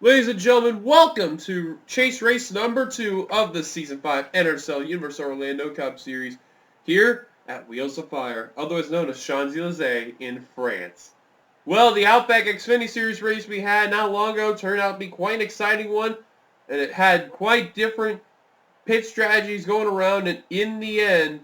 Ladies and gentlemen, welcome to chase race number 2 of the Season 5 NRSL Universal Orlando Cup Series here at Wheels of Fire, otherwise known as Champs-Élysées in France. Well, the Outback Xfinity Series race we had not long ago turned out to be quite an exciting one, and it had quite different pit strategies going around, and in the end,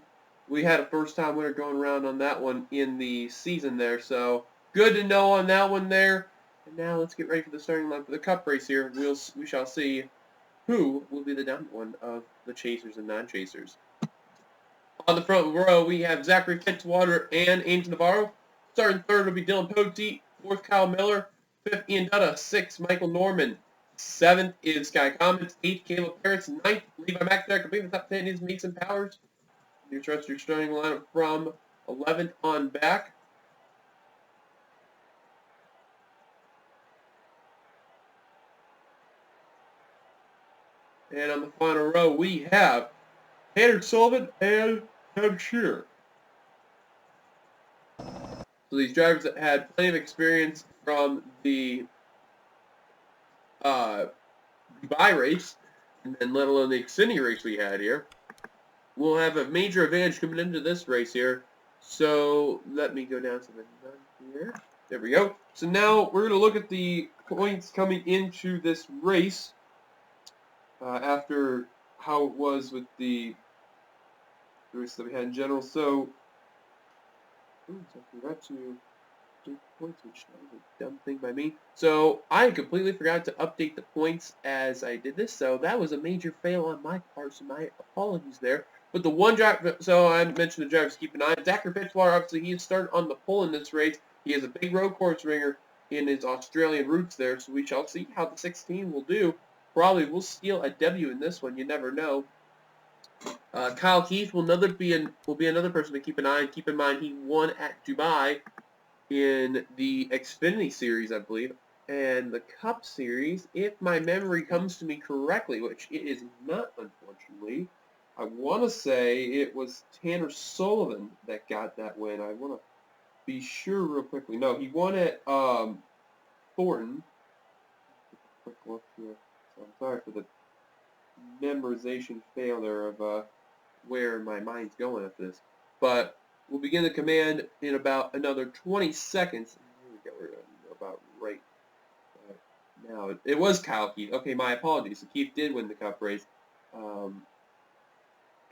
we had a first-time winner going around on that one in the season there, so good to know on that one there. And now let's get ready for the starting line for the Cup race here. We shall see who will be the dominant one of the chasers and non-chasers. On the front row, we have Zachary Fitzwater and Angel Navarro. Starting third will be Dylan Poteet. Fourth, Kyle Miller. Fifth, Ian Dutta. Sixth, Michael Norman. Seventh is Sky Comets. Eighth, Caleb Parrots. Ninth, Levi McIntyre. Completing the top 10 is Mason Powers. You trust your starting lineup from 11th on back. And on the final row, we have Tanner Sullivan and Kevin Shearer. So these drivers that had plenty of experience from the Dubai race, and then let alone the Xfinity race we had here, will have a major advantage coming into this race here. So let me go down to the none here. There we go. So now we're going to look at the points coming into this race. After how it was with the race that we had in general. So I forgot to do points, which was a dumb thing by me. So I completely forgot to update the points as I did this. So that was a major fail on my part, so my apologies there. But the one driver, so I mentioned the drivers to keep an eye on. Zachary Fitzwater, obviously he started on the pole in this race. He has a big road course ringer in his Australian roots there, so we shall see how the 16 will do. Probably will steal a W in this one. You never know. Kyle Keith will be another person to keep an eye on. Keep in mind he won at Dubai in the Xfinity Series, I believe, and the Cup Series, if my memory comes to me correctly, which it is not, unfortunately. I want to say it was Tanner Sullivan that got that win. I want to be sure real quickly. No, he won at Thornton. Quick look here. I'm sorry for the memorization failure of where my mind's going at this. But we'll begin the command in about another 20 seconds. Here we go. We're about right now. It was Kyle Keith. Okay, my apologies. So Keith did win the Cup race.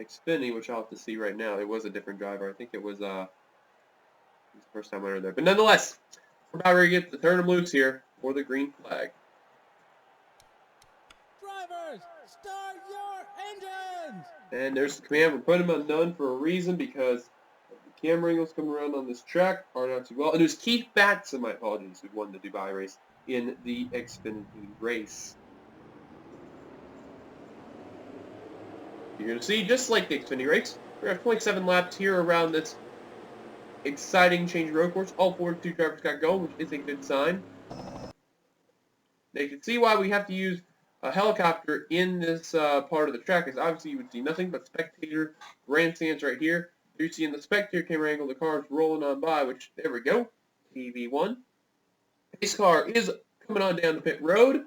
Xfinity, which I'll have to see right now. It was a different driver. I think it was his first time winner there. But nonetheless, we're about ready to get the turn them loose here for the green flag. Start your engines! And there's the command. We're putting them on none for a reason because the camera angles coming around on this track are not too well. And there's Keith Batson, my apologies, who won the Dubai race in the Xfinity race. You're going to see, just like the Xfinity race, we have 27 laps here around this exciting change road course. All 42 drivers got going, which is a good sign. Now you can see why we have to use a helicopter in this part of the track, is obviously you would see nothing but spectator grandstands right here. You're seeing the spectator camera angle, the cars rolling on by, which, there we go, TV1. Pace car is coming on down the pit road. And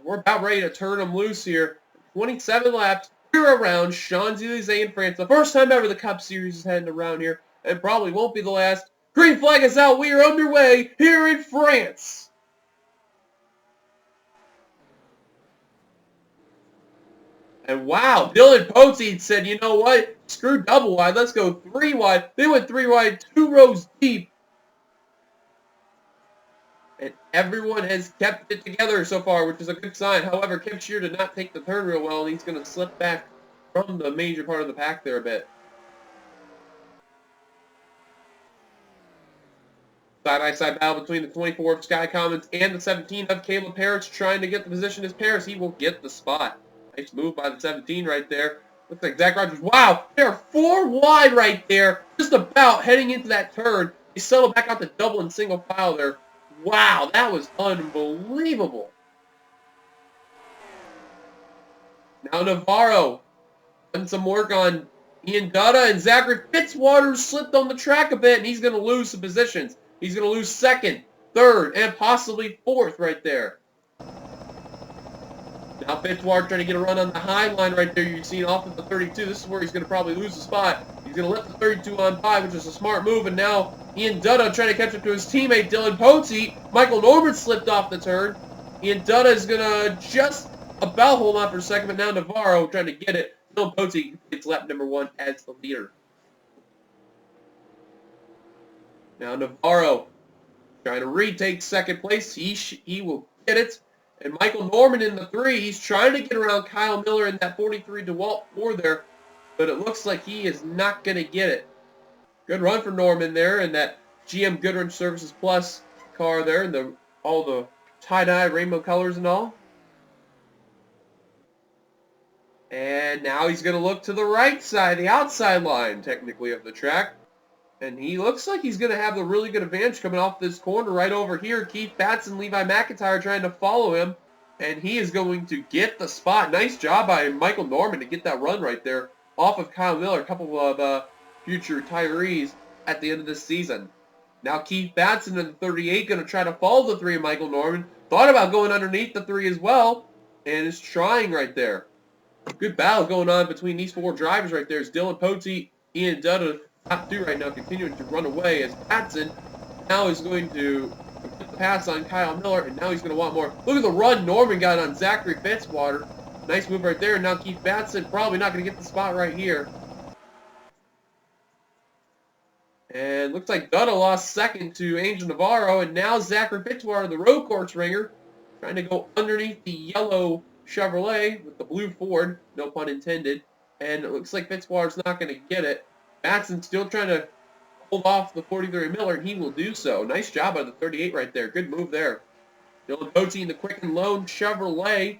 we're about ready to turn them loose here. 27 laps, we're around Champs-Élysées in France. The first time ever the Cup Series is heading around here, and probably won't be the last. Green flag is out, we are underway here in France. And wow, Dylan Poteet said, you know what? Screw double wide. Let's go 3 wide. They went 3 wide, 2 rows deep. And everyone has kept it together so far, which is a good sign. However, Kevin Shearer did not take the turn real well, and he's going to slip back from the major part of the pack there a bit. Side-by-side battle between the 24 of Sky Comets and the 17 of Caleb Parrots, trying to get the position as Parrots. He will get the spot. Nice move by the 17 right there. Looks like Zach Rogers. Wow, they're 4 wide right there. Just about heading into that turn. They settle back out to double and single file there. Wow, that was unbelievable. Now Navarro done some work on Ian Dutta, and Zachary Fitzwater slipped on the track a bit, and he's going to lose some positions. He's going to lose second. third, and possibly fourth right there. Now Fitzwater trying to get a run on the high line right there. You're seeing off of the 32. This is where he's going to probably lose the spot. He's going to let the 32 on by, which is a smart move. And now Ian Dutta trying to catch up to his teammate Dylan Pote. Michael Norman slipped off the turn. Ian Dutta is going to just about hold on for a second, but now Navarro trying to get it. Dylan Pote gets lap number 1 as the leader. Now Navarro trying to retake second place. He will get it. And Michael Norman in the 3. He's trying to get around Kyle Miller in that 43 DeWalt 4 there. But it looks like he is not going to get it. Good run for Norman there in that GM Goodwrench Services Plus car there. And all the tie-dye rainbow colors and all. And now he's going to look to the right side, the outside line technically of the track. And he looks like he's going to have a really good advantage coming off this corner right over here. Keith Batson, Levi McIntyre trying to follow him. And he is going to get the spot. Nice job by Michael Norman to get that run right there off of Kyle Miller. A couple of future retirees at the end of this season. Now Keith Batson in the 38 going to try to follow the 3 of Michael Norman. Thought about going underneath the 3 as well. And is trying right there. Good battle going on between these 4 drivers right there. It's Dylan Pote, Ian Dutta, top 2 right now, continuing to run away as Batson now is going to put the pass on Kyle Miller, and now he's going to want more. Look at the run Norman got on Zachary Fitzwater. Nice move right there, and now Keith Batson probably not going to get the spot right here. And looks like Dutta lost second to Angel Navarro, and now Zachary Fitzwater, the road course ringer, trying to go underneath the yellow Chevrolet with the blue Ford, no pun intended, and it looks like Fitzwater's not going to get it. Batson still trying to hold off the 43 Miller, and he will do so. Nice job by the 38 right there. Good move there. Dylan Pote in the Quicken Loan Chevrolet.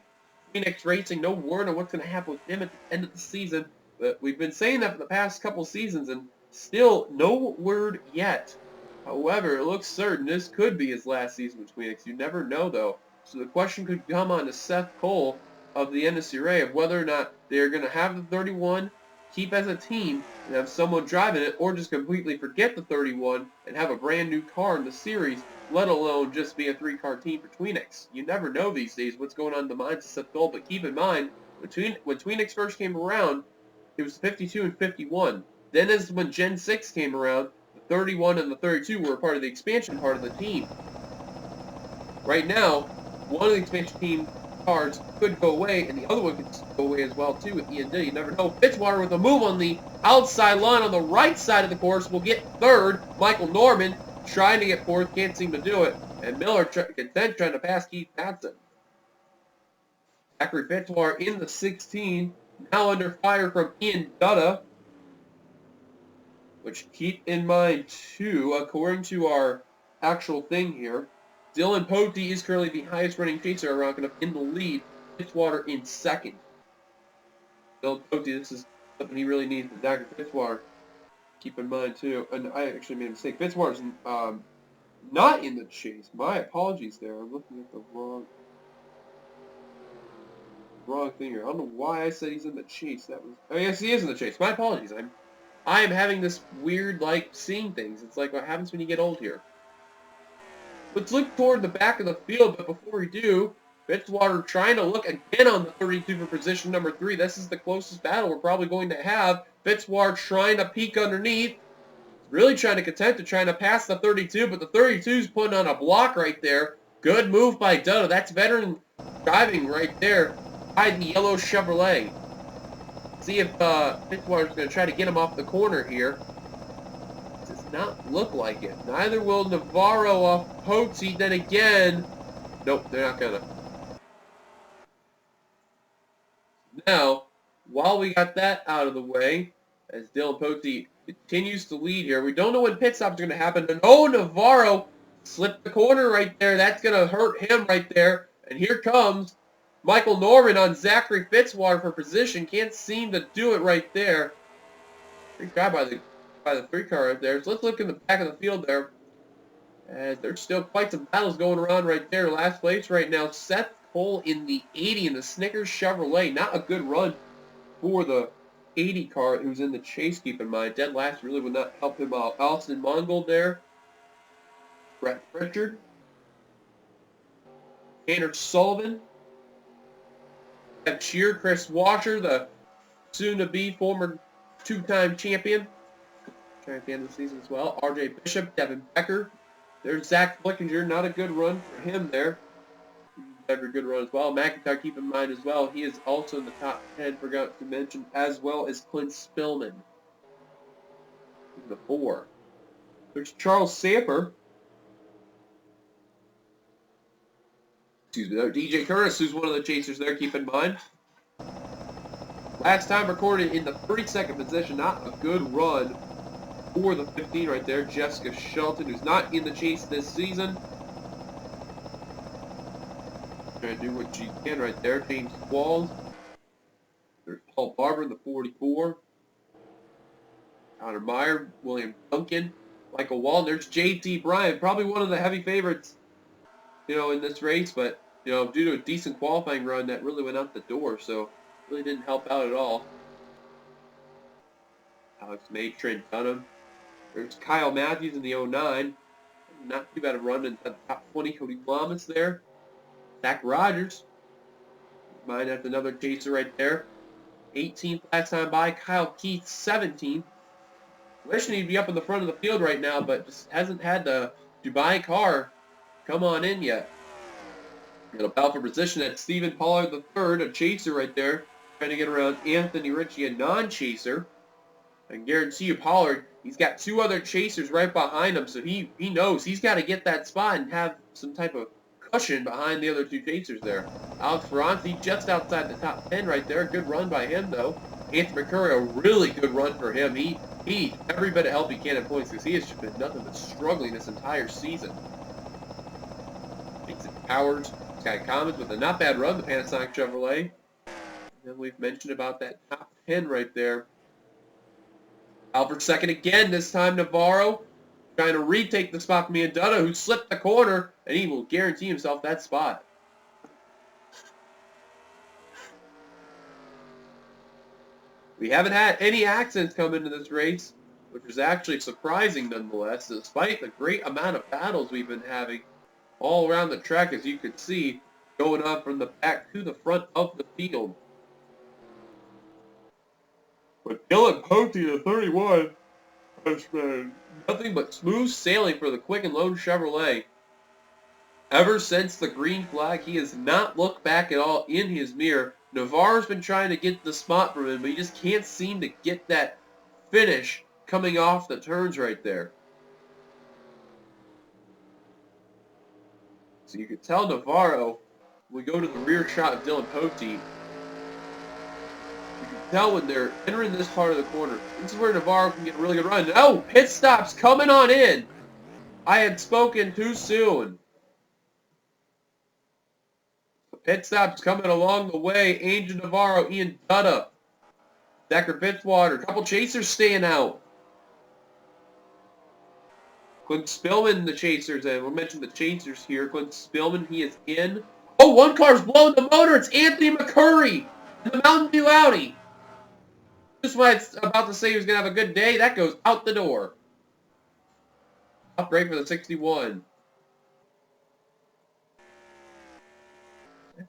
Phoenix Racing, no word on what's going to happen with him at the end of the season. But we've been saying that for the past couple seasons, and still no word yet. However, it looks certain this could be his last season with Phoenix. You never know, though. So the question could come on to Seth Cole of the NSRA of whether or not they're going to have the 31, keep as a team, and have someone driving it, or just completely forget the 31 and have a brand new car in the series, let alone just be a 3-car team for Tweenix. You never know these days what's going on in the minds of Seth Cole, but keep in mind, when Tweenix first came around, it was 52 and 51. Then as when Gen 6 came around, the 31 and the 32 were part of the expansion part of the team. Right now, one of the expansion team cars could go away, and the other one could go away as well, too, with Ian Diddy. You never know. Fitzwater with a move on the outside line on the right side of the course will get third. Michael Norman trying to get fourth, can't seem to do it. And Miller content trying to pass Keith Batson. Zachary Fitzwater in the 16, now under fire from Ian Dutta. Which, keep in mind, too, according to our actual thing here, Dylan Pote is currently the highest running chaser around in the lead. Fitzwater in second. Dylan Pote, this is something he really needs. Zachary Fitzwater, keep in mind too. And I actually made a mistake. Fitzwater's not in the chase. My apologies there. I'm looking at the wrong thing here. I don't know why I said he's in the chase. Yes, he is in the chase. My apologies. I am having this weird, seeing things. It's like what happens when you get old here. Let's look toward the back of the field, but before we do, Fitzwater trying to look again on the 32 for position number 3. This is the closest battle we're probably going to have. Fitzwater trying to peek underneath. Really trying to pass the 32, but the 32's putting on a block right there. Good move by Dutta. That's veteran driving right there by the yellow Chevrolet. See if Fitzwater's going to try to get him off the corner here. Does not look like it. Neither will Navarro off Pote. Then again, nope, they're not gonna. Now, while we got that out of the way, as Dylan Pote continues to lead here, we don't know when pit stop's going to happen. And oh, Navarro slipped the corner right there. That's going to hurt him right there. And here comes Michael Norman on Zachary Fitzwater for position. Can't seem to do it right there. Great job by the 3-car right there. So let's look in the back of the field there. And there's still quite some battles going around right there. Last place right now, Seth Cole in the 80 in the Snickers Chevrolet. Not a good run for the 80 car who's in the chase, keep in mind. Dead last really would not help him out. Austin Mongold there. Brett Pritchard Tanner Sullivan. We have Cheer Chris Washer, the soon-to-be former two-time champion. Trying at the end of the season as well. R.J. Bishop, Devin Becker. There's Zach Flickinger. Not a good run for him there. Never a good run as well. McIntyre, keep in mind as well, he is also in the top 10, forgot to mention, as well as Clint Spillman. In the 4. There's Charles Samper. Excuse me, DJ Curtis, who's one of the chasers there, keep in mind. Last time recorded in the 32nd position, not a good run for the 15 right there. Jessica Shelton, who's not in the chase this season. Trying to do what she can right there. James Walls. There's Paul Barber in the 44. Connor Meyer, William Duncan, Michael Walton. There's J.T. Bryan, probably one of the heavy favorites, in this race, but, due to a decent qualifying run, that really went out the door, so really didn't help out at all. Alex May, Trent Dunham. There's Kyle Matthews in the 09. Not too bad a run in the top 20. Cody Lamas there. Zach Rogers. Mine, that's another chaser right there. 18th last time by. Kyle Keith, 17th. Wishing he'd be up in the front of the field right now, but just hasn't had the Dubai car come on in yet. Got a battle for position at Stephen Pollard III, a chaser right there. Trying to get around Anthony Ritchie, a non-chaser. I can guarantee you Pollard, he's got 2 other chasers right behind him, so he knows he's got to get that spot and have some type of cushion behind the other 2 chasers there. Alex Ferranti just outside the top 10 right there. Good run by him, though. Anthony McCurry, a really good run for him. He every bit of help he can in points because he has just been nothing but struggling this entire season. Mason Powers, Sky Commons with a not bad run, the Panasonic Chevrolet. And then we've mentioned about that top 10 right there. Albert second again, this time Navarro trying to retake the spot from Iandutta, who slipped the corner, and he will guarantee himself that spot. We haven't had any accidents come into this race, which is actually surprising nonetheless, despite the great amount of battles we've been having all around the track, as you can see, going on from the back to the front of the field. But Dylan Pote, the 31, has been nothing but smooth sailing for the Quick and Loan Chevrolet. Ever since the green flag, he has not looked back at all in his mirror. Navarro's been trying to get the spot from him, but he just can't seem to get that finish coming off the turns right there. So you can tell Navarro, when we go to the rear shot of Dylan Pote, you can tell when they're entering this part of the corner. This is where Navarro can get a really good run. Oh, pit stops coming on in. I had spoken too soon. Pit stops coming along the way. Angel Navarro, Iandutta, Decker Fitzwater. A couple chasers staying out. Clint Spillman, the chasers, and we'll mention the chasers here. Clint Spillman, he is in. Oh, one car's blowing the motor. It's Anthony McCurry in the Mountain Dew Audi. Just when I was about to say he was going to have a good day, that goes out the door. Upgrade for the 61.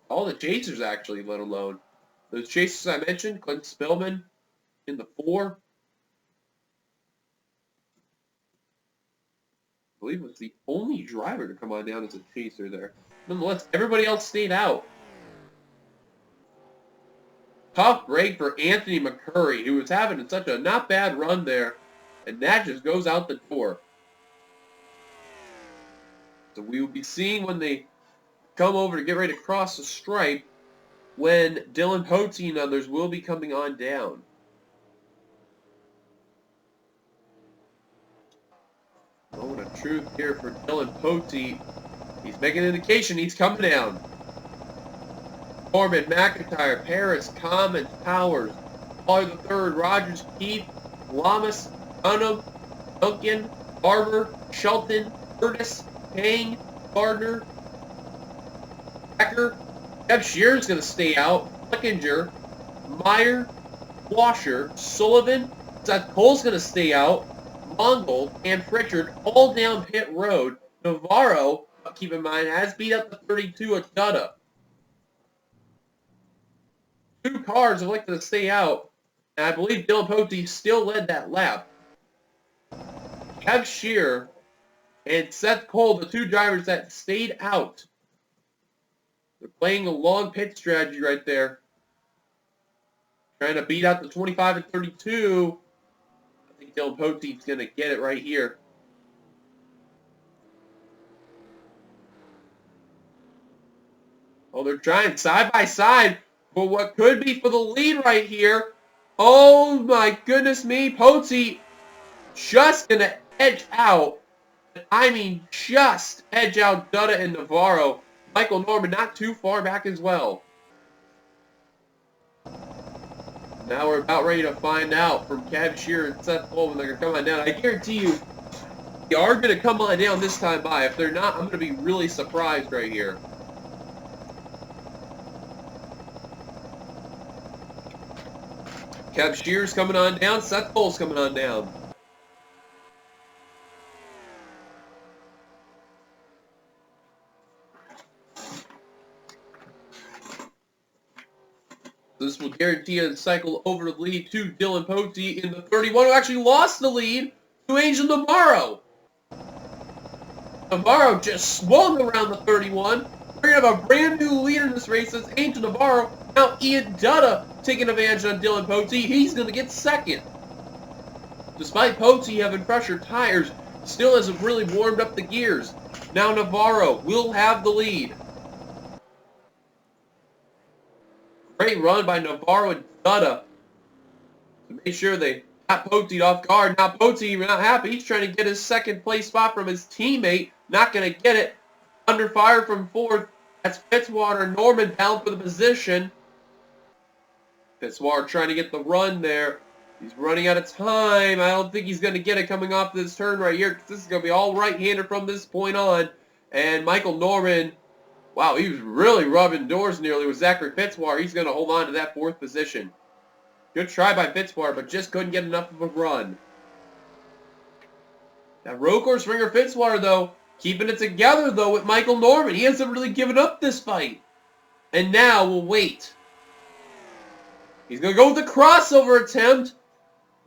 All the chasers, actually, let alone. Those chasers I mentioned, Clint Spillman in the 4. I believe was the only driver to come on down as a chaser there. Nonetheless, everybody else stayed out. Tough break for Anthony McCurry, who was having such a not bad run there, and that just goes out the door. So we will be seeing when they come over to get ready to cross the stripe when Dylan Pote and others will be coming on down. Moment of truth here for Dylan Pote. He's making an indication he's coming down. Foreman, McIntyre, Paris, Commons, Powers, Pollard III, Rogers, Keith, Lamas, Dunham, Duncan, Barber, Shelton, Curtis, Payne, Gardner, Becker. Jeff Shear's going to stay out. Flickinger, Meyer, Washer, Sullivan. Seth Cole's going to stay out. Mongold and Pritchard all down pit road. Navarro keep in mind, has beat up the 32 at Dutta. 2 cars elected to stay out, and I believe Dylan Pote still led that lap. Kev Shear and Seth Cole, the 2 drivers that stayed out. They're playing a long pit strategy right there. Trying to beat out the 25 and 32. I think Dylan Pote's going to get it right here. Oh, they're trying side by side for what could be for the lead right here. Oh my goodness me. Pote just going to edge out. I mean, just edge out Dutta and Navarro. Michael Norman not too far back as well. Now we're about ready to find out from Kev Shear and Seth Cole when they're going to come on down. I guarantee you, they are going to come on down this time by. If they're not, I'm going to be really surprised right here. Kev Shear's coming on down. Seth Cole's coming on down. This will guarantee a cycle over the lead to Dylan Pote in the 31, who actually lost the lead to Angel Navarro. Navarro just swung around the 31. We're going to have a brand new leader in this race. That's Angel Navarro. Now Ian Dutta taking advantage on Dylan Pote. He's going to get second. Despite Pote having fresher tires, still hasn't really warmed up the gears. Now Navarro will have the lead. Great run by Navarro and Dutta to make sure they got Pote off guard. Now Pote not happy. He's trying to get his second place spot from his teammate. Not going to get it. Under fire from fourth. That's Fitzwater. Norman down for the position. Fitzwater trying to get the run there. He's running out of time. I don't think he's going to get it coming off this turn right here, because this is going to be all right-hander from this point on. And Michael Norman, wow, he was really rubbing doors nearly with Zachary Fitzwater. He's going to hold on to that 4th position. Good try by Fitzwater, but just couldn't get enough of a run. That road course ringer Fitzwater, though, keeping it together, though, with Michael Norman. He hasn't really given up this fight. And now we'll wait. He's going to go with the crossover attempt.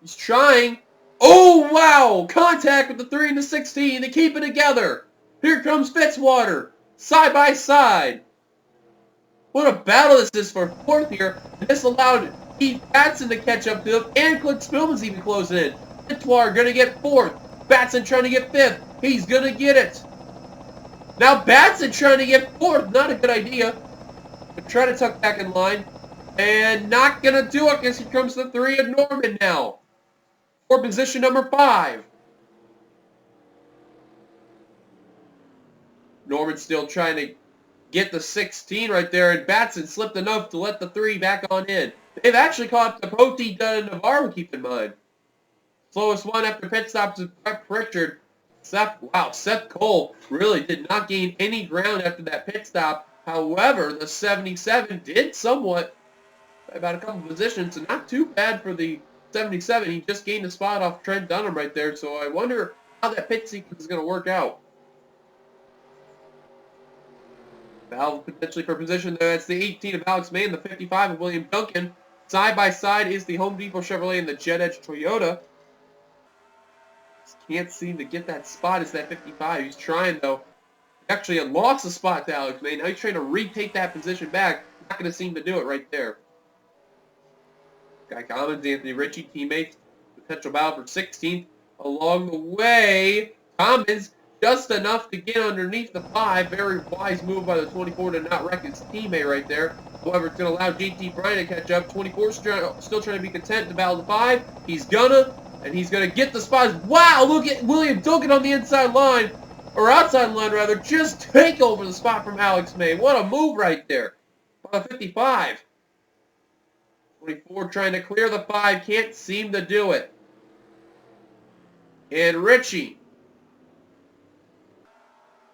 He's trying. Oh, wow! Contact with the 3 and the 16. They keep it together. Here comes Fitzwater. Side by side. What a battle this is for 4th here. And this allowed Keith Batson to catch up to him. And Clint Spillman's even closing in. Fitzwater going to get 4th. Batson trying to get 5th. He's going to get it. Now Batson trying to get 4th. Not a good idea. But try to tuck back in line. And not going to do it because here comes the 3 of Norman now. For position number 5. Norman still trying to get the 16 right there. And Batson slipped enough to let the 3 back on in. They've actually caught up to Pote, Dutta, and Navarro, keep in mind. Slowest one after pit stops is Brett Pritchard. Seth Cole really did not gain any ground after that pit stop. However, the 77 did somewhat, about a couple positions, so not too bad for the 77. He just gained a spot off Trent Dunham right there, so I wonder how that pit sequence is going to work out. Valve potentially for position there. That's the 18 of Alex May and the 55 of William Duncan. Side by side is the Home Depot Chevrolet and the Jet Edge Toyota. Just can't seem to get that spot. It's that 55. He's trying, though. Actually, had lost a spot to Alex May. Now he's trying to retake that position back. Not going to seem to do it right there. Guy Commons, Anthony Ritchie, teammates. Potential battle for 16th. Along the way, Commons just enough to get underneath the 5. Very wise move by the 24 to not wreck his teammate right there. However, it's going to allow JT Bryan to catch up. 24 still trying to be content to battle the 5. He's gonna, and he's going to get the spots. Wow, look at William Duncan on the inside line, or outside line rather, just take over the spot from Alex May. What a move right there by the 55. 24 trying to clear the 5, can't seem to do it. And Ritchie.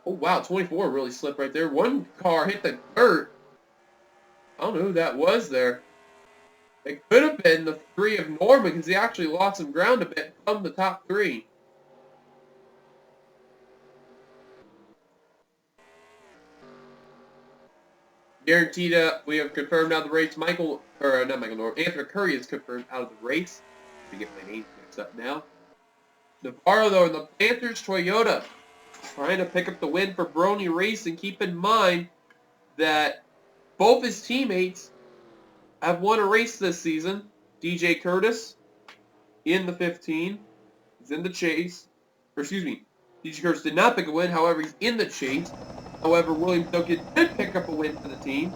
Oh, wow, 24 really slipped right there. One car hit the dirt. I don't know who that was there. It could have been the 3 of Norman because he actually lost some ground a bit from the top 3. Guaranteed, we have confirmed out of the race. Anthony Curry is confirmed out of the race. Let me get my names mixed up now. Navarro, though, in the Panthers Toyota, trying to pick up the win for Brony Racing. Keep in mind that both his teammates have won a race this season. DJ Curtis in the 15. He's in the chase. DJ Curtis did not pick a win. However, he's in the chase. However, William Duncan did pick up a win for the team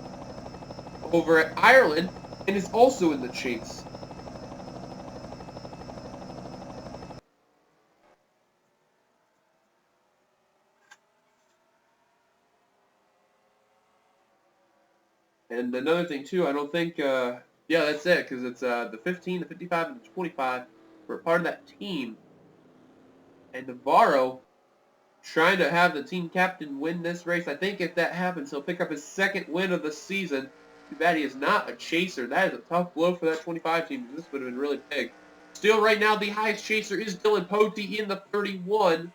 over at Ireland and is also in the chase. And another thing, too, I don't think, yeah, that's it, because it's the 15, the 55, and the 25 were part of that team. And Navarro trying to have the team captain win this race. I think if that happens, he'll pick up his second win of the season. Too bad he is not a chaser. That is a tough blow for that 25 team. This would have been really big. Still, right now, the highest chaser is Dylan Pote in the 31.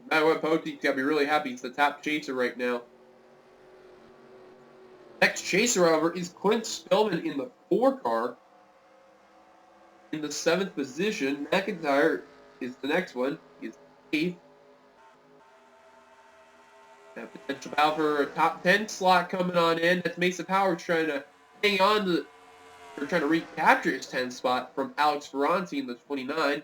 No matter what, Pote's got to be really happy. He's the top chaser right now. Next chaser, however, is Clint Spillman in the 4 car. In the 7th position, McIntyre is the next one. He's 8th. Potential battle for a top 10 slot coming on in. That's Mason Powers trying to hang on to, or trying to recapture his 10th spot from Alex Ferranti in the 29.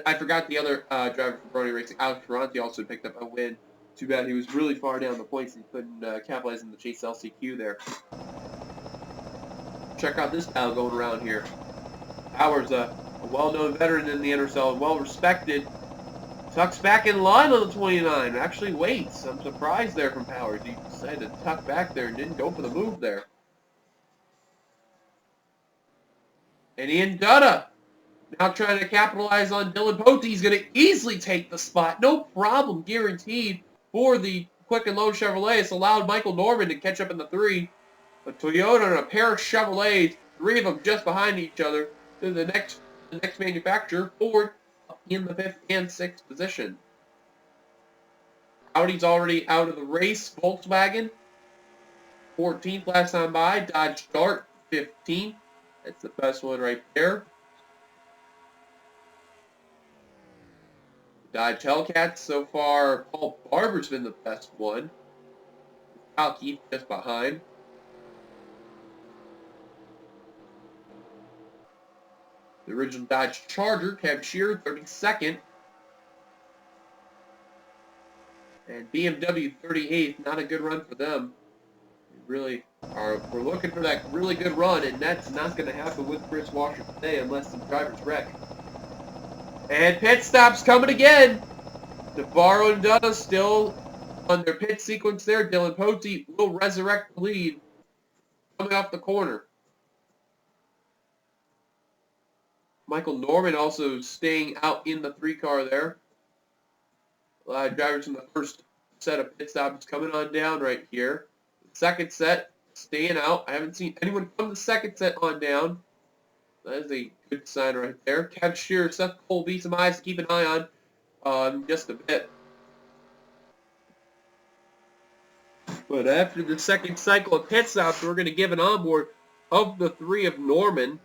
I forgot the other driver for Brony Racing. Alex Ferranti also picked up a win. Too bad he was really far down the points and he couldn't capitalize in the chase LCQ there. Check out this battle going around here. Powers, a well-known veteran in the NRSL, well-respected. Tucks back in line on the 29. Actually waits. I'm surprised there from Powers. He decided to tuck back there and didn't go for the move there. And Ian Dutta now trying to capitalize on Dylan Pote. He's going to easily take the spot. No problem, guaranteed for the Quick and Low Chevrolet. It's allowed Michael Norman to catch up in the 3. A Toyota and a pair of Chevrolets, 3 of them just behind each other. To the next manufacturer, Ford, in the 5th and 6th position. Audi's already out of the race. Volkswagen, 14th last time by. Dodge Dart, 15th. That's the best one right there. Dodge Hellcats, so far, Paul Barber's been the best one. Kyle Keith just behind. The original Dodge Charger, Kev Shearer, 32nd. And BMW, 38th. Not a good run for them. We're looking for that really good run, and that's not going to happen with Chris Washer today unless the drivers wreck. And pit stops coming again. Navarro and Dutta still on their pit sequence there. Dylan Pote will resurrect the lead coming off the corner. Michael Norman also staying out in the 3 car there. A lot of drivers in the first set of pit stops coming on down right here. The second set staying out. I haven't seen anyone from the second set on down. That is a good sign right there. Kev Shearer, Seth Colby, some eyes to keep an eye on in just a bit. But after the second cycle of pit stops, we're going to give an onboard of the 3 of Norman.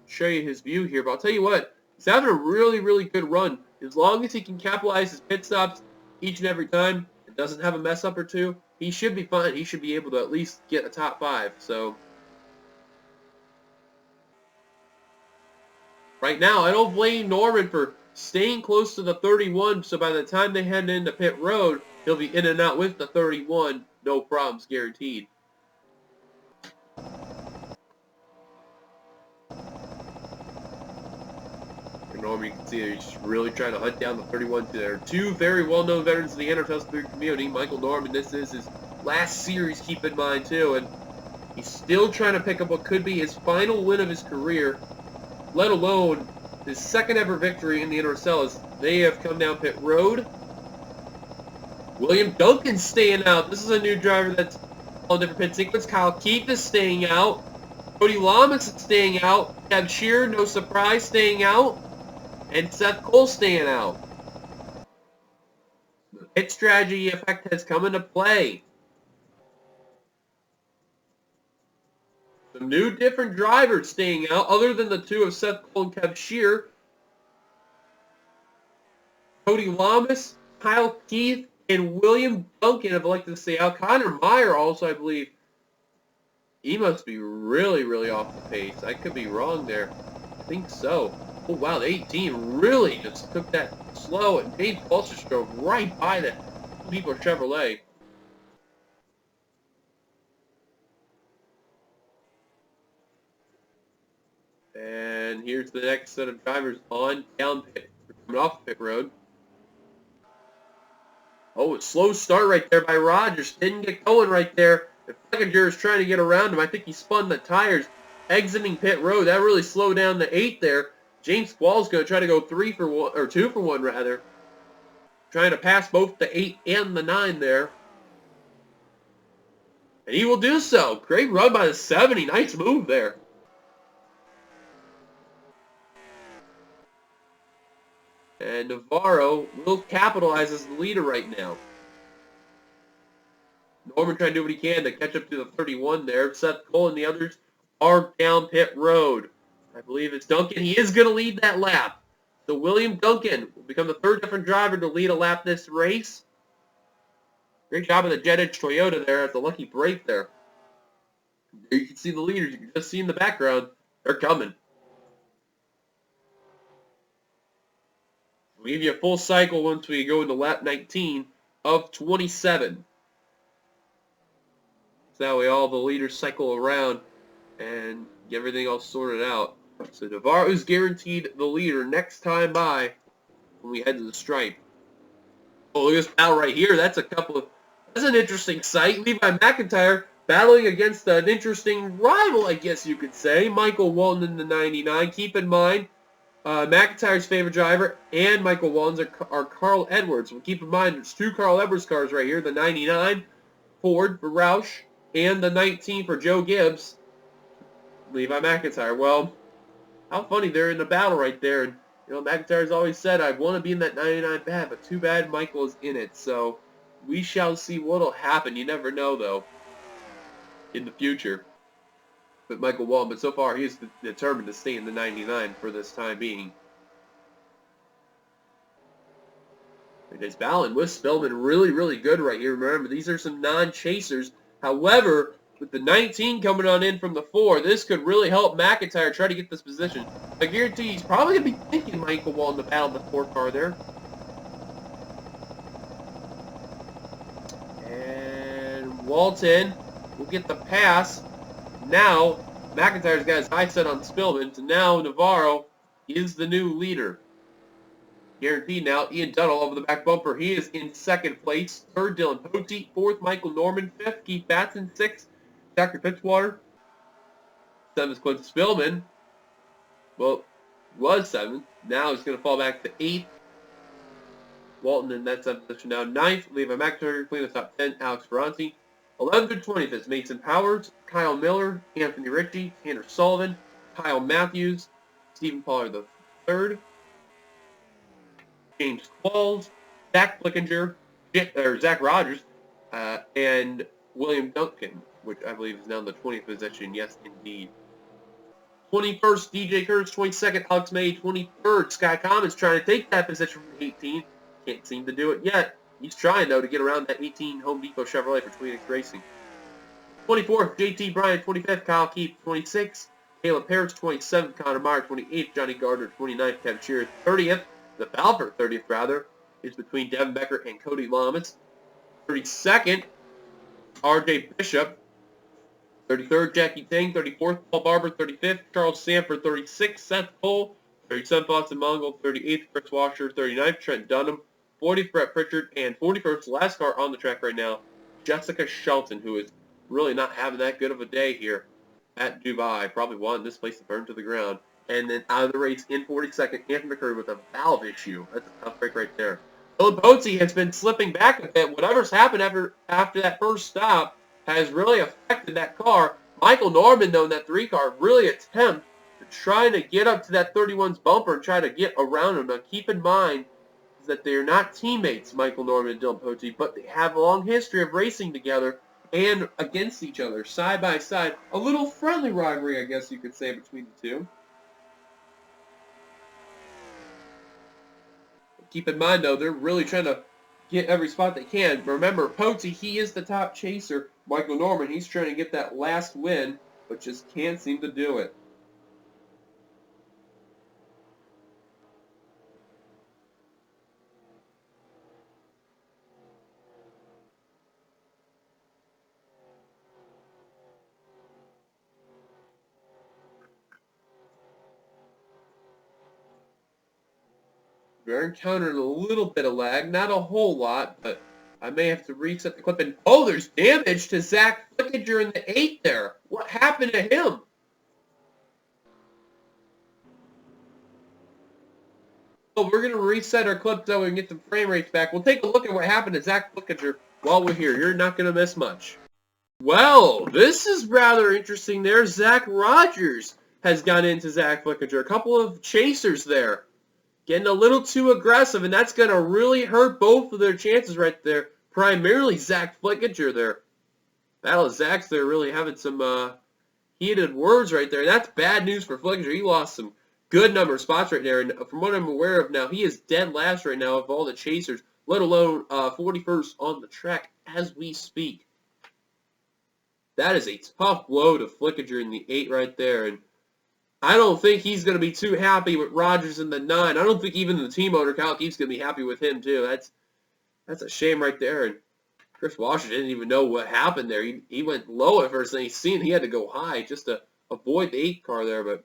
Show you his view here, but I'll tell you what, he's having a really, really good run. As long as he can capitalize his pit stops each and every time, and doesn't have a mess up or two, he should be fine. He should be able to at least get a top 5. So right now, I don't blame Norman for staying close to the 31, so by the time they head into pit road, he'll be in and out with the 31. No problems, guaranteed. Norman, you can see he's just really trying to hunt down the 31. There are 2 very well-known veterans in the NRSL community. Michael Norman, this is his last series, keep in mind, too. And he's still trying to pick up what could be his final win of his career, let alone his second ever victory in the NRSL as they have come down pit road. William Duncan staying out. This is a new driver that's on a different pit sequence. Kyle Keith is staying out. Cody Lamas is staying out. Kev Shearer, no surprise, staying out. And Seth Cole staying out. pit strategy effect has come into play. Some new different drivers staying out, other than the two of Seth Cole and Kev Shear. Cody Lamas, Kyle Keith, and William Duncan have elected to stay out. Connor Meyer also, I believe, he must be really, really off the pace. I could be wrong there. I think so. Oh, wow, the 18 really just took that slow, and Dave Pulse just drove right by that Depot Chevrolet. And here's the next set of drivers on down pit, coming off pit road. Oh, a slow start right there by Rogers. Didn't get going right there. The Fleckinger is trying to get around him. I think he spun the tires. Exiting pit road. That really slowed down the 8 there. James Quall's going to try to go 3 for 1, or 2 for 1 rather. Trying to pass both the 8 and the 9 there. And he will do so. Great run by the 70. Nice move there. And Navarro will capitalize as the leader right now. Norman trying to do what he can to catch up to the 31 there. Seth Cole and the others are down pit road. I believe it's Duncan. He is going to lead that lap. So William Duncan will become the third different driver to lead a lap this race. Great job of the Jet Edge Toyota there at the lucky break there. There you can see the leaders. You can just see in the background. They're coming. We'll give you a full cycle once we go into lap 19 of 27. So that way all the leaders cycle around and get everything all sorted out. So Navarro is guaranteed the leader next time by when we head to the stripe. Oh, look at this battle right here. That's an interesting sight. Levi McIntyre battling against an interesting rival, I guess you could say. Michael Walton in the 99. Keep in mind, McIntyre's favorite driver and Michael Walton's are Carl Edwards. Well, keep in mind, there's two Carl Edwards cars right here. The 99 Ford for Roush and the 19 for Joe Gibbs. Levi McIntyre. Well, how funny, they're in the battle right there. And, you know, McIntyre's always said, I want to be in that 99 bad, but too bad Michael is in it. So we shall see what'll happen. You never know, though, in the future with Michael Walton. But so far, he is determined to stay in the 99 for this time being. It's battling with Spillman really, really good right here. Remember, these are some non-chasers. However, with the 19 coming on in from the 4, this could really help McIntyre try to get this position. I guarantee he's probably going to be thinking Michael Walton to battle the 4 car there. And Walton will get the pass. Now, McIntyre's got his eyes set on Spillman. So now Navarro is the new leader. Guaranteed now. Ian Dunnell over the back bumper. He is in second place. Third, Dylan Pote. Fourth, Michael Norman. Fifth, Keith Batson. Sixth, Dr. Fitzwater. Seventh, Quinton Spillman. Well, was seventh. Now he's going to fall back to eighth. Walton in that seventh position now. Ninth, Levi McIntyre. Clean the top 10, Alex Ferranti. 11th to 20th is Mason Powers, Kyle Miller, Anthony Ritchie, Tanner Sullivan, Kyle Matthews, Stephen Pollard the third. James Qualls, Zach Flickinger, Zach Rogers, and William Duncan, which I believe is now in the 20th position. Yes, indeed. 21st, DJ Curtis. 22nd, Alex May. 23rd, Sky Commons trying to take that position from 18. Can't seem to do it yet. He's trying, though, to get around that 18 Home Depot Chevrolet for Tweenix Racing. 24th, JT Bryant. 25th, Kyle Keith. 26th, Caleb Harris. 27th, Connor Meyer. 28th, Johnny Gardner. 29th, Kevin Shearer. 30th, the battle for 30th, rather, is between Devin Becker and Cody Lamas. 32nd, RJ Bishop. 33rd, Jackie Tang. 34th, Paul Barber. 35th, Charles Sanford. 36th, Seth Cole. 37th, Austin Mongol. 38th, Chris Washer. 39th, Trent Dunham. 40th, Brett Pritchard. And 41st, last car on the track right now, Jessica Shelton, who is really not having that good of a day here at Dubai. Probably wanting this place to burn to the ground. And then out of the race in 42nd, Anthony McCurry with a valve issue. That's a tough break right there. Dylan Pote has been slipping back a bit. Whatever's happened after that first stop has really affected that car. Michael Norman, though, in that 3 car, really attempt to try to get up to that 31's bumper and try to get around him. Now, keep in mind, is that they're not teammates, Michael Norman and Dylan Pote, but they have a long history of racing together and against each other, side by side. A little friendly rivalry, I guess you could say, between the two. Keep in mind, though, they're really trying to get every spot they can. Remember, Pote, he is the top chaser. Michael Norman, he's trying to get that last win, but just can't seem to do it. We're encountering a little bit of lag, not a whole lot, but I may have to reset the clip. And oh, there's damage to Zach Flickinger in the 8 there. What happened to him? Oh, we're going to reset our clip so we can get some frame rates back. We'll take a look at what happened to Zach Flickinger while we're here. You're not going to miss much. Well, this is rather interesting there. Zach Rogers has gone into Zach Flickinger. A couple of chasers there. Getting a little too aggressive, and that's going to really hurt both of their chances right there. Primarily Zach Flickinger there. Battle of Zach's there really having some heated words right there. That's bad news for Flickinger. He lost some good number of spots right there, and from what I'm aware of now, he is dead last right now of all the chasers, let alone 41st on the track as we speak. That is a tough blow to Flickinger in the 8 right there, and I don't think he's going to be too happy with Rogers in the 9. I don't think even the team owner, Kyle Keefe's going to be happy with him, too. That's a shame right there. And Chris Washer didn't even know what happened there. He went low at first, and he had to go high just to avoid the 8 car there. But,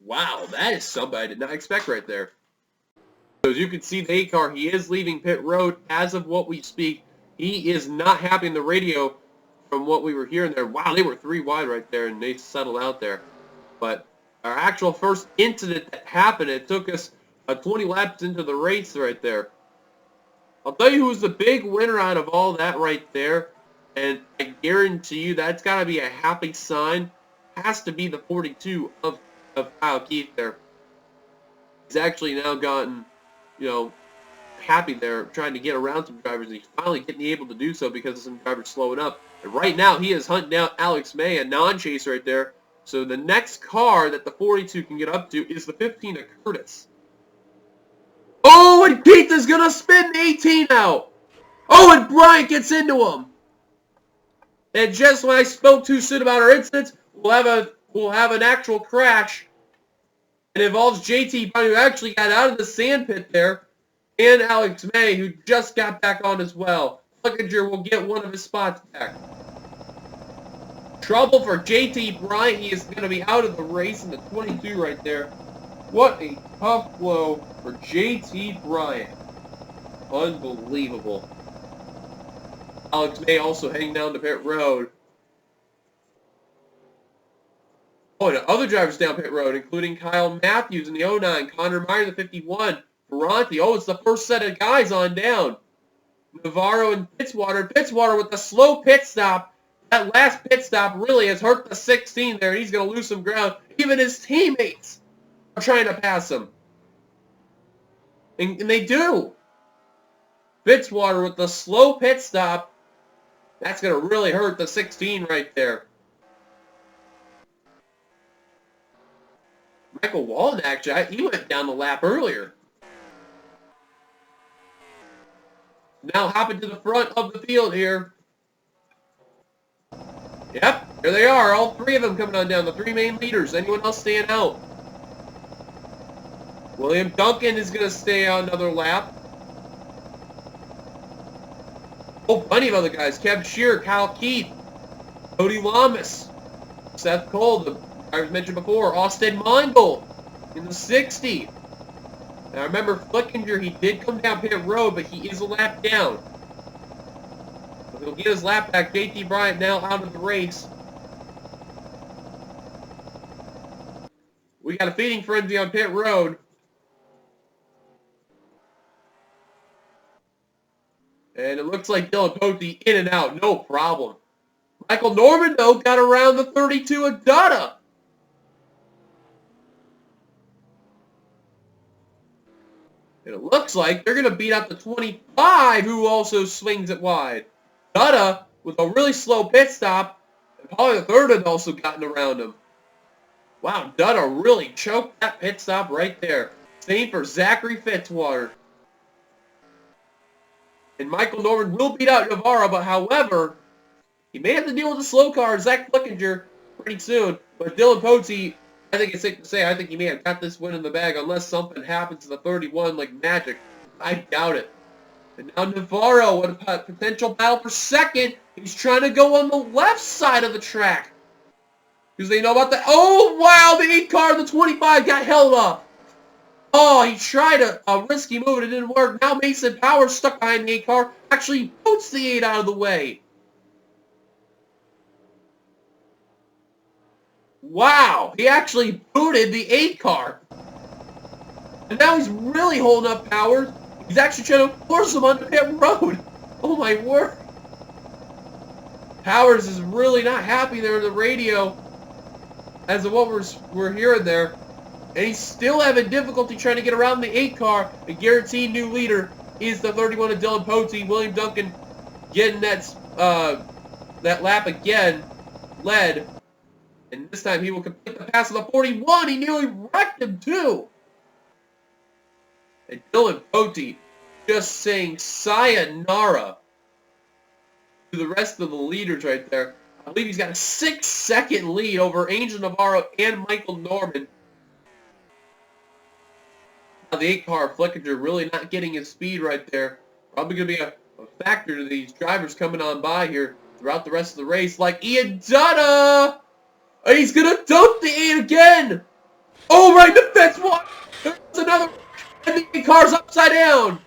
wow, that is something I did not expect right there. So as you can see, the 8 car, he is leaving pit road as of what we speak. He is not happy in the radio from what we were hearing there. Wow, they were 3 wide right there, and they settled out there. But our actual first incident that happened, it took us 20 laps into the race right there. I'll tell you who's the big winner out of all that right there, and I guarantee you that's got to be a happy sign. Has to be the 42 of Kyle Keefe there. He's actually now gotten, happy there, trying to get around some drivers, and he's finally getting able to do so because of some drivers slowing up. And right now, he is hunting down Alex May, a non-chaser right there. So the next car that the 42 can get up to is the 15 of Curtis. Oh, and Keith is going to spin the 18 out. Oh, and Bryant gets into him. And just when I spoke too soon about our incidents, we'll have an actual crash. It involves JT Bryant, who actually got out of the sand pit there, and Alex May, who just got back on as well. Flickinger will get one of his spots back. Trouble for JT Bryant. He is going to be out of the race in the 22 right there. What a tough blow for JT Bryant. Unbelievable. Alex May also heading down to pit road. Oh, and other drivers down pit road, including Kyle Matthews in the 09, Connor Meyer in the 51, Ferranti. Oh, it's the first set of guys on down. Navarro and Fitzwater. Fitzwater with the slow pit stop. That last pit stop really has hurt the 16 there. He's going to lose some ground. Even his teammates are trying to pass him. And they do. Fitzwater with the slow pit stop. That's going to really hurt the 16 right there. Michael Walden, actually, he went down the lap earlier. Now hopping to the front of the field here. Yep, here they are. All 3 of them coming on down. The 3 main leaders. Anyone else staying out? William Duncan is going to stay on another lap. Oh, plenty of other guys. Kev Shear, Kyle Keith, Cody Lamas, Seth Cole, the drivers mentioned before, Austin Mondel in the 60. Now remember, Flickinger, he did come down pit road, but he is a lap down. So he'll get his lap back. JT Bryant now out of the race. We got a feeding frenzy on pit road. And it looks like Dylan Pote in and out, no problem. Michael Norman, though, got around the 32 of Dutta. And it looks like they're going to beat out the 25, who also swings it wide. Dutta, with a really slow pit stop, and probably the third had also gotten around him. Wow, Dutta really choked that pit stop right there. Same for Zachary Fitzwater. And Michael Norman will beat out Navarro, but however, he may have to deal with the slow car, Zach Flickinger, pretty soon. But Dylan Potey, I think it's safe to say, I think he may have got this win in the bag unless something happens to the 31 like magic. I doubt it. And now Navarro, with a potential battle for second. He's trying to go on the left side of the track. Because they know about the... Oh, wow, the 8 car, the 25 got held up. Oh, he tried a risky move and it didn't work. Now Mason Powers stuck behind the 8 car. Actually boots the 8 out of the way. Wow, he actually booted the 8 car. And now he's really holding up Powers. He's actually trying to force him onto pit road. Oh my word. Powers is really not happy there in the radio as of what we're hearing there. And he's still having difficulty trying to get around the 8 car. A guaranteed new leader is the 31 of Dylan Potey. William Duncan getting that lap again, led. And this time he will complete the pass of the 41. He nearly wrecked him too. And Dylan Potey just saying sayonara to the rest of the leaders right there. I believe he's got a 6-second lead over Angel Navarro and Michael Norman. Now the 8 car, Flickinger, really not getting his speed right there. Probably going to be a factor to these drivers coming on by here throughout the rest of the race, like Ian Dutta. He's going to dunk the 8 again. Oh, right in the fence. What? There's another. And the 8 car's upside down.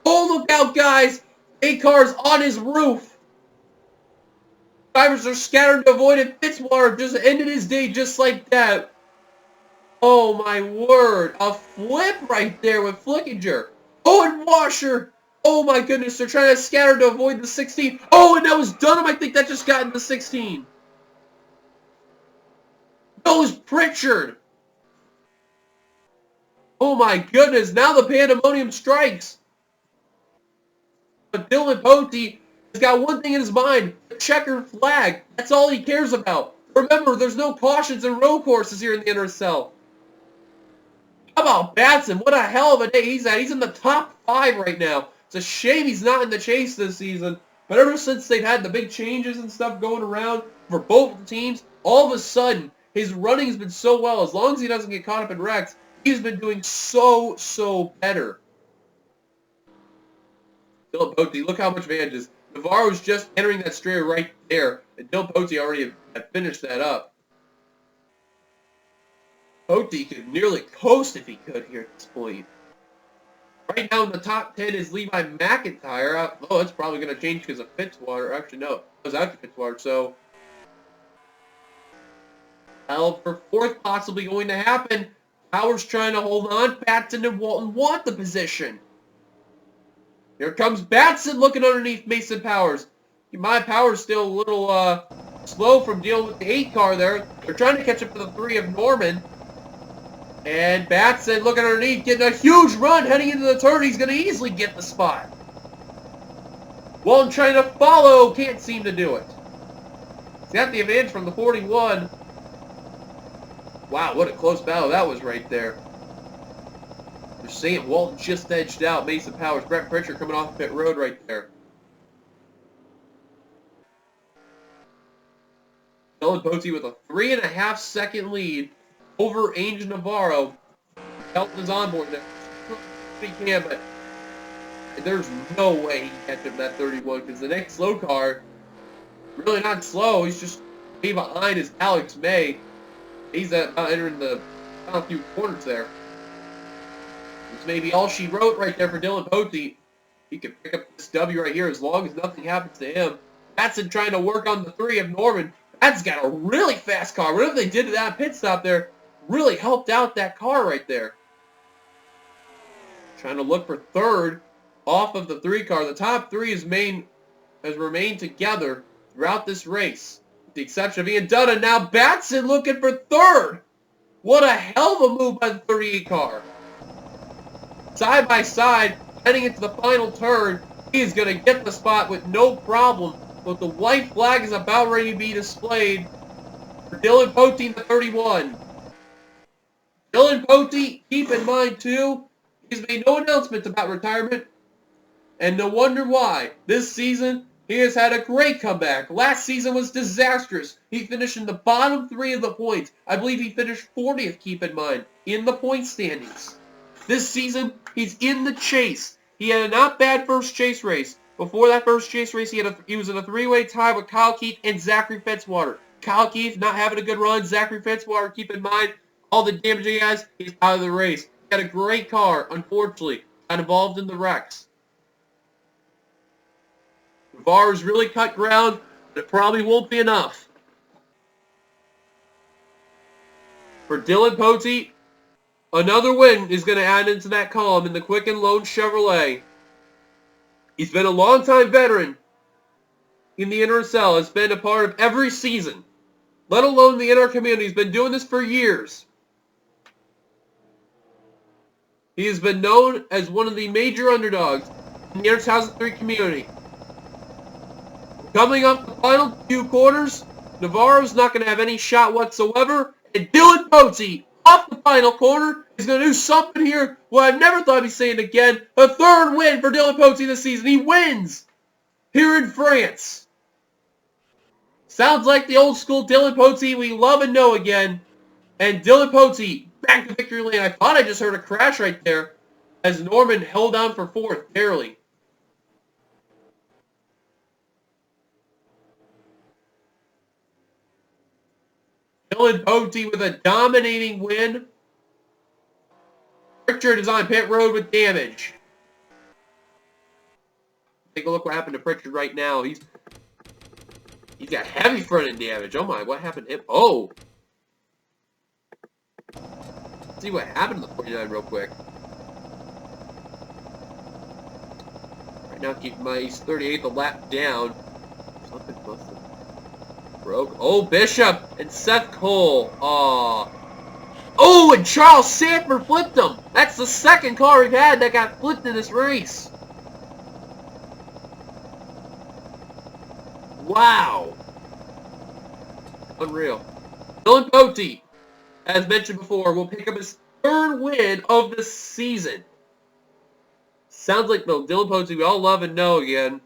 Oh, look out, guys. 8 car's on his roof. Drivers are scattered to avoid it. Fitzwater just ended his day just like that. Oh, my word. A flip right there with Flickinger. Oh, and Washer. Oh, my goodness. They're trying to scatter to avoid the 16. Oh, and that was Dunham. I think that just got in the 16. That was Pritchard. Oh, my goodness. Now the pandemonium strikes. But Dylan Potey has got one thing in his mind. The checkered flag. That's all he cares about. Remember, there's no cautions in road courses here in the NRSL. How about Batson? What a hell of a day he's at. He's in the top 5 right now. It's a shame he's not in the chase this season. But ever since they've had the big changes and stuff going around for both the teams, all of a sudden, his running has been so well. As long as he doesn't get caught up in wrecks, he's been doing so better. Dylan Potey, look how much advantages. Navarro's just entering that straight right there. And Dylan Potey already had finished that up. Potey could nearly coast if he could here at this point. Right now in the top 10 is Levi McIntyre. Oh, it's probably going to change because of Fitzwater. Actually, no. It was after Fitzwater, so... Hell for 4th possibly going to happen. Powers trying to hold on. Batson and Walton want the position. Here comes Batson looking underneath Mason Powers. My Powers still a little slow from dealing with the 8 car there. They're trying to catch up to the 3 of Norman. And Batson looking underneath, getting a huge run heading into the turn. He's going to easily get the spot. Walton trying to follow, can't seem to do it. He's got the advantage from the 41. Wow, what a close battle that was right there. They're saying Walton just edged out Mason Powers. Brett Pritchard coming off the pit road right there. Dylan Potey with a 3.5-second lead over Angel Navarro. Helton is on board there. He can, but there's no way he can catch up that 31 because the next slow car, really not slow. He's just way behind is Alex May. He's entering the final few corners there. This may be all she wrote right there for Dylan Potey. He can pick up this W right here as long as nothing happens to him. Batson trying to work on the 3 of Norman. That's got a really fast car. Whatever they did to that pit stop there really helped out that car right there. Trying to look for 3rd off of the 3 car. The top 3 has remained together throughout this race. With the exception of Ian Dutta. Now Batson looking for 3rd. What a hell of a move by the 38 car. Side by side, heading into the final turn. He is going to get the spot with no problem. But the white flag is about ready to be displayed for Dylan Pote, the 31. Dylan Pote, keep in mind too, he's made no announcements about retirement. And no wonder why. This season, he has had a great comeback. Last season was disastrous. He finished in the bottom 3 of the points. I believe he finished 40th, keep in mind, in the point standings. This season, he's in the chase. He had a not bad first chase race. Before that first chase race, he was in a 3-way tie with Kyle Keith and Zachary Fitzwater. Kyle Keith not having a good run. Zachary Fitzwater, keep in mind, all the damage he has, he's out of the race. He had a great car, unfortunately. Got involved in the wrecks. Navarro's really cut ground, but it probably won't be enough. For Dylan Pote, another win is going to add into that column in the Quicken Loan Chevrolet. He's been a long-time veteran in the NRSL. Has been a part of every season, let alone the NR community. He's been doing this for years. He has been known as one of the major underdogs in the NR 2003 community. Coming up the final 2 quarters, Navarro's not going to have any shot whatsoever, and Dylan Pote, off the final corner, is going to do something here what I've never thought I'd be saying again. A 3rd win for Dylan Pote this season. He wins here in France. Sounds like the old school Dylan Pote we love and know again. And Dylan Pote back to victory lane. I thought I just heard a crash right there as Norman held on for 4th, barely. Dylan Pote with a dominating win. Pritchard is on pit road with damage. Take a look what happened to Pritchard right now. He's got heavy front end damage. Oh my, what happened to him? Oh! Let's see what happened to the 49 real quick. Right now, keep in mind, he's 38th a lap down. Something must have broke. Oh, Bishop and Seth Cole. Aw. Oh, and Charles Sanford flipped him. That's the 2nd car we've had that got flipped in this race. Wow. Unreal. Dylan Pote, as mentioned before, will pick up his 3rd win of the season. Sounds like the Dylan Pote we all love and know again.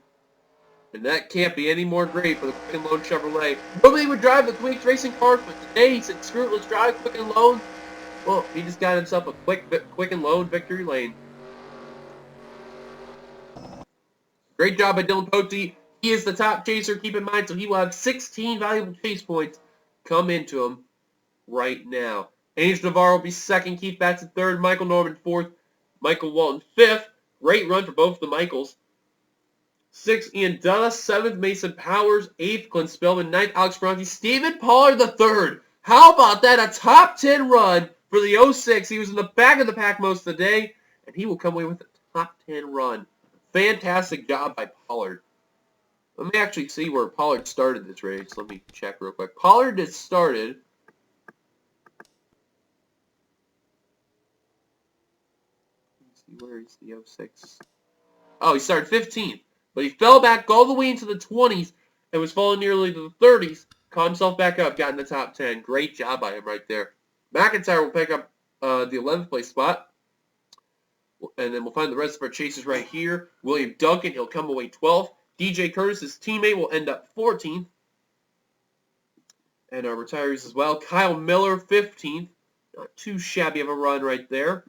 And that can't be any more great for the Quicken Loan Chevrolet. Nobody would drive the Quakes racing cars, but today he said, screw it, let's drive Quicken Loan. Well, he just got himself a Quicken Loan victory lane. Great job by Dylan Pote. He is the top chaser, keep in mind, so he will have 16 valuable chase points come into him right now. Angel Navarro will be 2nd, Keith Batson 3rd, Michael Norman 4th, Michael Walton 5th. Great run for both the Michaels. 6th, Ian Dutta. 7th, Mason Powers. 8th, Clint Spellman. 9th, Alex Bronte. Stephen Pollard the 3rd. How about that? A top 10 run for the 06. He was in the back of the pack most of the day, and he will come away with a top 10 run. Fantastic job by Pollard. Let me actually see where Pollard started this race. Let me check real quick. Pollard has started. Let's see, where is the 06? Oh, he started 15th. But he fell back all the way into the 20s and was falling nearly to the 30s. Caught himself back up, got in the top 10. Great job by him right there. McIntyre will pick up the 11th place spot. And then we'll find the rest of our chasers right here. William Duncan, he'll come away 12th. DJ Curtis, his teammate, will end up 14th. And our retirees as well. Kyle Miller, 15th. Not too shabby of a run right there.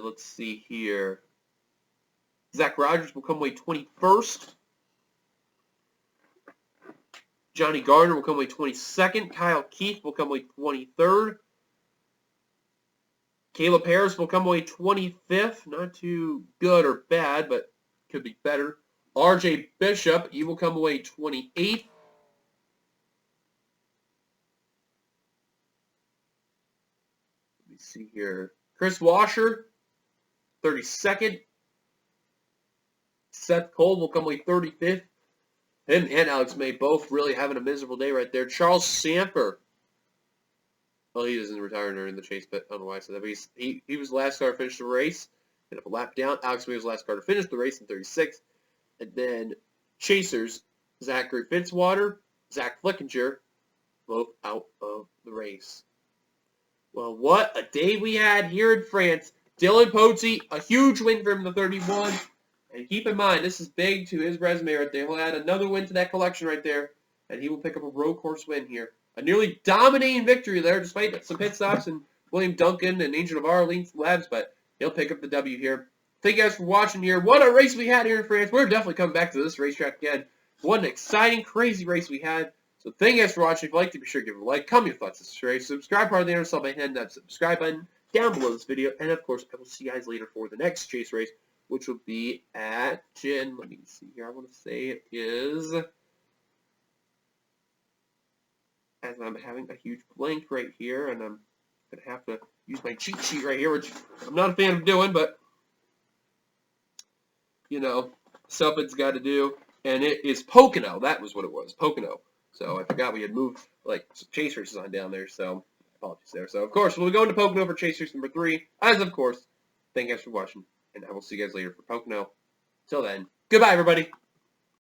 Let's see here. Zach Rogers will come away 21st. Johnny Gardner will come away 22nd. Kyle Keith will come away 23rd. Caleb Harris will come away 25th. Not too good or bad, but could be better. RJ Bishop, he will come away 28th. Let me see here. Chris Washer, 32nd. Seth Cole will come away 35th. Him and Alex May both really having a miserable day right there. Charles Samper. Well, he doesn't retire during the chase, but I don't know why I said that. But he was the last car to finish the race. Ended up a lap down. Alex May was the last car to finish the race in 36th. And then Chasers, Zachary Fitzwater, Zach Flickinger, both out of the race. Well, what a day we had here in France. Dylan Potse, a huge win for him in the 31. And keep in mind, this is big to his resume right there. He'll add another win to that collection right there, and he will pick up a road course win here. A nearly dominating victory there, despite some pit stops and William Duncan and Angel Navarro leading labs, but he'll pick up the W here. Thank you guys for watching here. What a race we had here in France. We're definitely coming back to this racetrack again. What an exciting, crazy race we had. So thank you guys for watching. If you liked it, be sure to give it a like, comment your thoughts on this race, subscribe part of the NRSL by hitting that subscribe button down below this video, and of course, I will see you guys later for the next chase race, which will be at, let me see here, I want to say it is, as I'm having a huge blank right here, and I'm going to have to use my cheat sheet right here, which I'm not a fan of doing, but, you know, something's got to do, and it is Pocono. That was what it was, Pocono. So I forgot we had moved, like, some chase races on down there, so apologies there. So, of course, we'll be going to Pocono for chase race number 3, as of course, thank you guys for watching, and I will see you guys later for Pocono. Till then, goodbye, everybody.